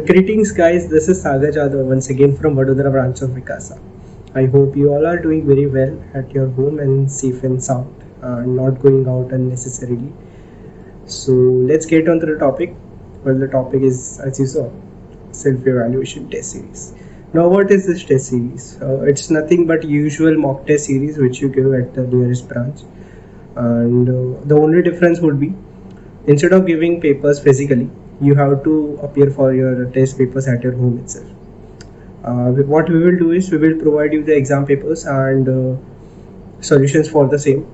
Greetings guys, this is Sagar Jadhav once again from Vadodara branch of Vikasa. I hope you all are doing very well at your home and safe and sound, not going out unnecessarily. So let's get on to the topic. Well, the topic is, as you saw, self-evaluation test series. Now, what is this test series? It's nothing but usual mock test series which you give at the nearest branch, and the only difference would be instead of giving papers physically, you have to appear for your test papers at your home itself. What we will do is we will provide you the exam papers and solutions for the same,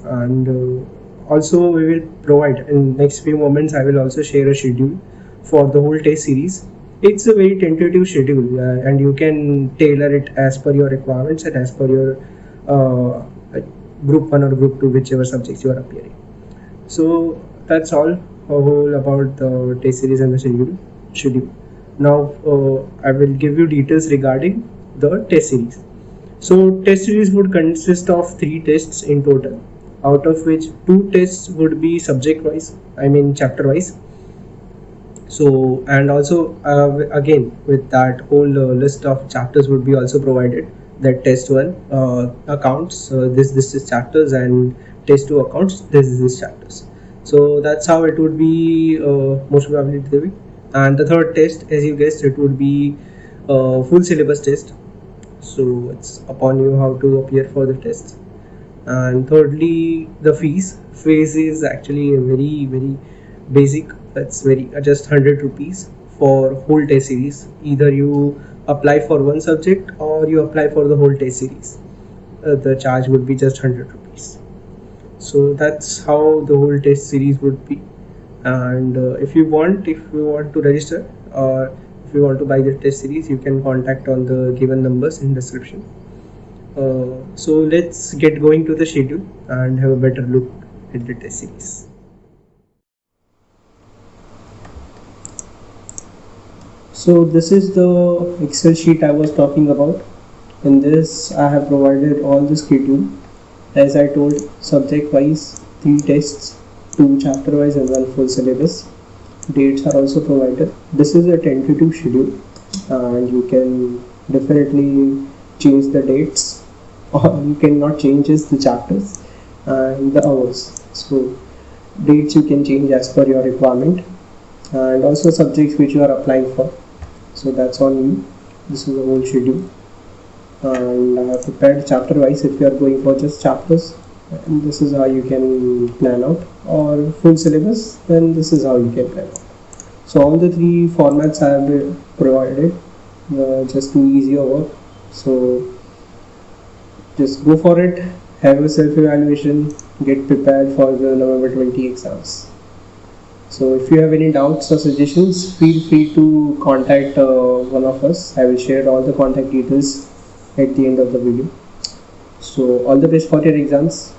and also we will provide in next few moments. I will also share a schedule for the whole test series. It's a very tentative schedule, and you can tailor it as per your requirements and as per your like group 1 or group 2, whichever subjects you are appearing. So that's all whole about the test series and the schedule. Now I will give you details regarding the test series. So test series would consist of 3 tests in total, out of which 2 tests would be subject wise, I mean chapter wise. So and also again with that whole list of chapters would be also provided. That test 1 accounts, this is chapters, and test 2 accounts, this chapters. So that's how it would be most probably doing. And the third test, as you guessed, it would be full syllabus test. So it's upon you how to appear for the test. And thirdly, the fees is actually a very basic. That's very just 100 rupees for whole test series. Either you apply for one subject or you apply for the whole test series. The charge would be just 100 rupees. So that's how the whole test series would be. And if you want to register or if you want to buy the test series, you can contact on the given numbers in description. So let's get going to the schedule and have a better look at the test series. So this is the Excel sheet I was talking about. In this I have provided all the schedule. As I told, subject wise 3 tests, 2 chapter wise and 1 full syllabus. Dates are also provided. This is a tentative schedule and you can definitely change the dates, or you cannot change the chapters and the hours. So dates you can change as per your requirement, and also subjects which you are applying for. So that's on you. This is the whole schedule. And I have prepared chapter wise if you are going for just chapters, and this is how you can plan out, or full syllabus, then this is how you can plan out. So all the 3 formats I have provided just to ease your work. So just go for it, have a self-evaluation, get prepared for the November 20 exams. So if you have any doubts or suggestions, feel free to contact one of us. I will share all the contact details at the end of the video. So all the best for your exams.